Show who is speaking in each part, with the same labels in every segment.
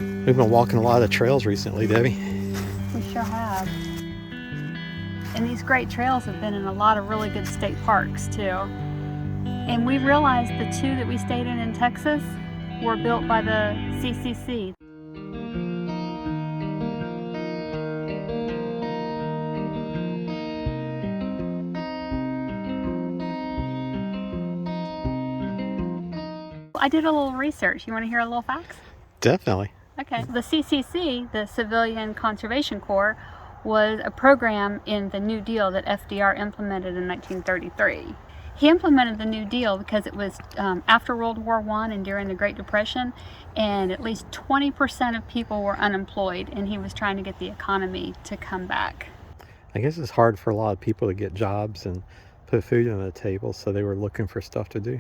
Speaker 1: We've been walking a lot of trails recently, Debbie.
Speaker 2: We sure have. And these great trails have been in a lot of really good state parks too. And we realized the two that we stayed in Texas were built by the CCC. I did a little research. You want to hear a little facts?
Speaker 1: Definitely.
Speaker 2: Okay. The CCC, the Civilian Conservation Corps, was a program in the New Deal that FDR implemented in 1933. He implemented the New Deal because it was after World War I and during the Great Depression, and at least 20% of people were unemployed, and he was trying to get the economy to come back.
Speaker 1: I guess it's hard for a lot of people to get jobs and put food on the table, so they were looking for stuff to do.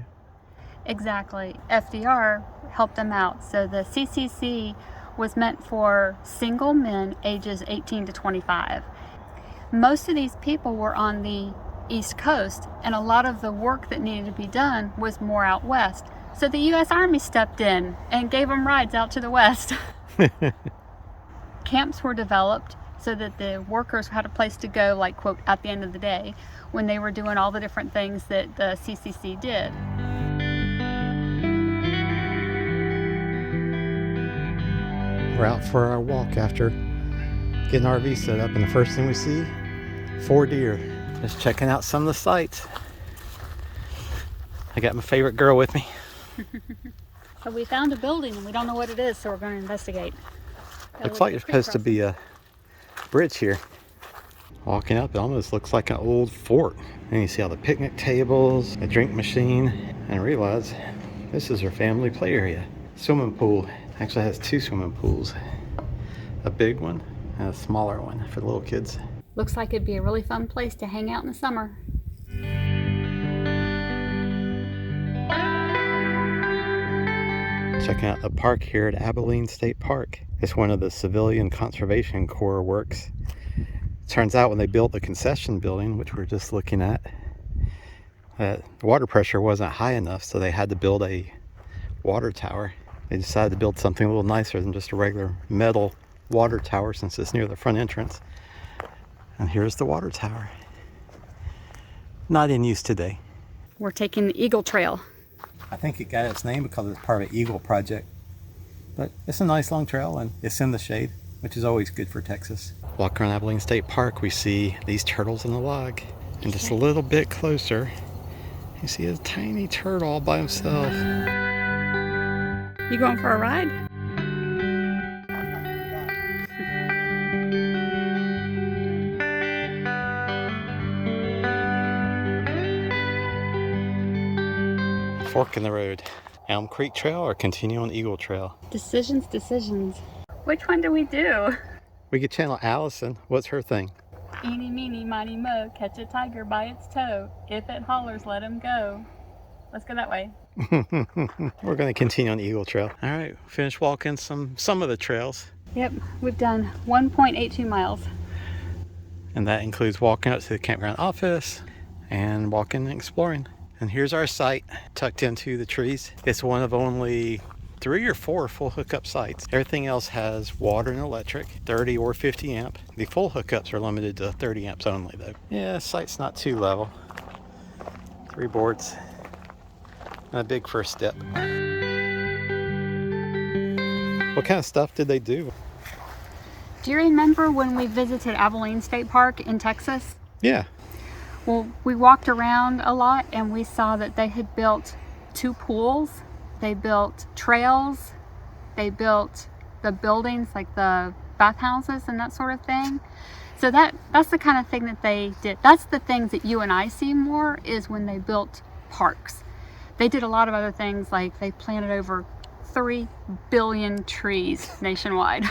Speaker 2: Exactly. FDR helped them out. So the CCC was meant for single men ages 18 to 25. Most of these people were on the East Coast, and a lot of the work that needed to be done was more out west. So the U.S. Army stepped in and gave them rides out to the west. Camps were developed so that the workers had a place to go, like, quote, at the end of the day, when they were doing all the different things that the CCC did.
Speaker 1: We're out for our walk after getting our RV set up, and the first thing we see, 4 deer. Just checking out some of the sights. I got my favorite girl with me.
Speaker 2: So we found a building and we don't know what it is, so we're going to investigate.
Speaker 1: Looks like there's supposed to be a bridge here. Walking up, it almost looks like an old fort. And you see all the picnic tables, a drink machine, and I realize this is her family play area. Swimming pool. Actually has 2 swimming pools. A big one and a smaller one for the little kids.
Speaker 2: Looks like it'd be a really fun place to hang out in the summer.
Speaker 1: Checking out the park here at Abilene State Park. It's one of the Civilian Conservation Corps works. Turns out when they built the concession building, which we're just looking at, the water pressure wasn't high enough, so they had to build a water tower. They decided to build something a little nicer than just a regular metal water tower since it's near the front entrance. And here's the water tower. Not in use today.
Speaker 2: We're taking the Eagle Trail.
Speaker 1: I think it got its name because it's part of an Eagle project. But it's a nice long trail and it's in the shade, which is always good for Texas. Walking around Abilene State Park, we see these turtles in the log. And just a little bit closer, you see a tiny turtle all by himself.
Speaker 2: You going for a ride?
Speaker 1: Fork in the road. Elm Creek Trail or continue on Eagle Trail?
Speaker 2: Decisions. Which one do we do?
Speaker 1: We could channel Allison. What's her thing?
Speaker 2: Eeny, meeny, miny, mo, catch a tiger by its toe. If it hollers, let him go. Let's go that way.
Speaker 1: We're going to continue on Eagle Trail. All right, finish walking some of the trails.
Speaker 2: Yep, we've done 1.82 miles.
Speaker 1: And that includes walking up to the campground office and walking and exploring. And here's our site tucked into the trees. It's one of only 3 or 4 full hookup sites. Everything else has water and electric, 30 or 50 amp. The full hookups are limited to 30 amps only though. Yeah, the site's not too level. 3 boards. A big first step. What kind of stuff did they do?
Speaker 2: Do you remember when we visited Abilene State Park in Texas?
Speaker 1: Yeah.
Speaker 2: Well, we walked around a lot and we saw that they had built 2 pools. They built trails. They built the buildings like the bathhouses and that sort of thing. So that's the kind of thing that they did. That's the things that you and I see more is when they built parks. They did a lot of other things, like they planted over 3 billion trees nationwide.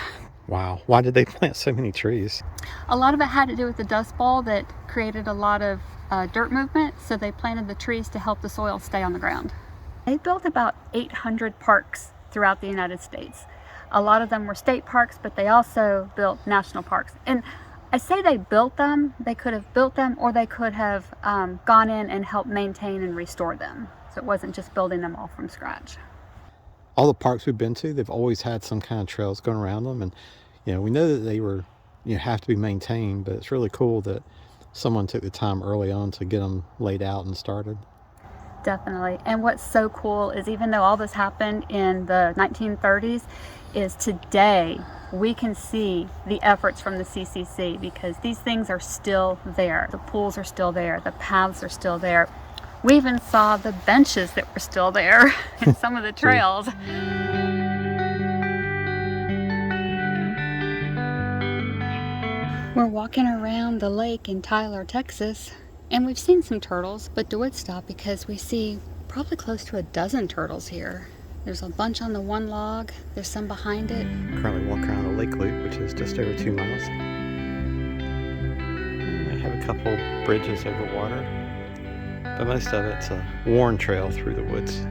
Speaker 1: Wow. Why did they plant so many trees?
Speaker 2: A lot of it had to do with the Dust Bowl that created a lot of dirt movement, so they planted the trees to help the soil stay on the ground. They built about 800 parks throughout the United States. A lot of them were state parks, but they also built national parks. And I say they built them. They could have built them, or they could have gone in and helped maintain and restore them. So it wasn't just building them all from scratch.
Speaker 1: all the parks we've been to, they've always had some kind of trails going around them. And, we know that they were, have to be maintained, but it's really cool that someone took the time early on to get them laid out and started.
Speaker 2: Definitely. And what's so cool is even though all this happened in the 1930s, is today we can see the efforts from the CCC because these things are still there. The pools are still there. The paths are still there. We even saw the benches that were still there in some of the trails. We're walking around the lake in Tyler, Texas, and we've seen some turtles, but DeWitt stopped because we see probably close to a dozen turtles here. There's a bunch on the one log, there's some behind it.
Speaker 1: Currently walking around the lake loop, which is just over 2 miles. And they have a couple bridges over water, but most of it's a worn trail through the woods.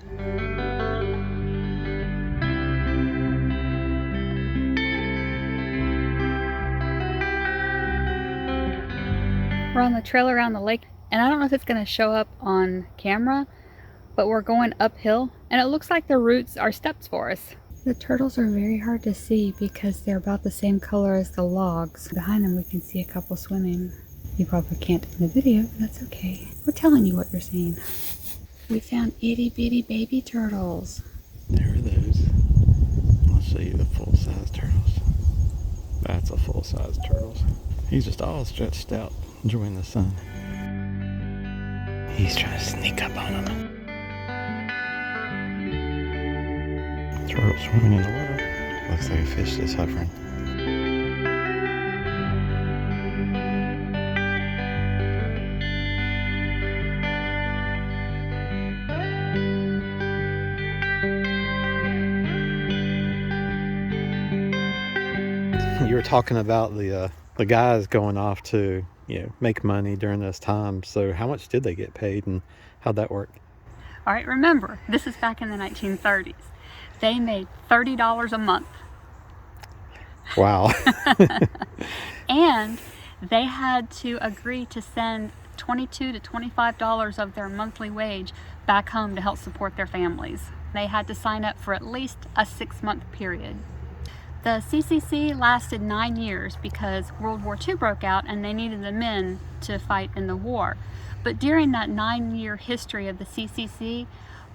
Speaker 2: We're on the trail around the lake, and I don't know if it's going to show up on camera, but we're going uphill, and it looks like the roots are steps for us. The turtles are very hard to see because they're about the same color as the logs. Behind them we can see a couple swimming. You probably can't in the video, but that's okay. We're telling you what you're seeing. We found itty bitty baby turtles.
Speaker 1: There are those. I'll show you the full-size turtles. That's a full-size turtle. He's just all stretched out, enjoying the sun. He's trying to sneak up on him. Turtle swimming in the water. Looks like a fish that's hovering. You were talking about the guys going off to make money during this time. So how much did they get paid, and how'd that work?
Speaker 2: All right, remember, this is back in the 1930s. They made $30 a month.
Speaker 1: Wow.
Speaker 2: And they had to agree to send $22 to $25 of their monthly wage back home to help support their families. They had to sign up for at least a 6-month period. The CCC lasted 9 years because World War II broke out and they needed the men to fight in the war. But during that 9-year history of the CCC,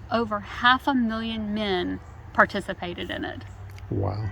Speaker 2: over 500,000 men participated in it.
Speaker 1: Wow.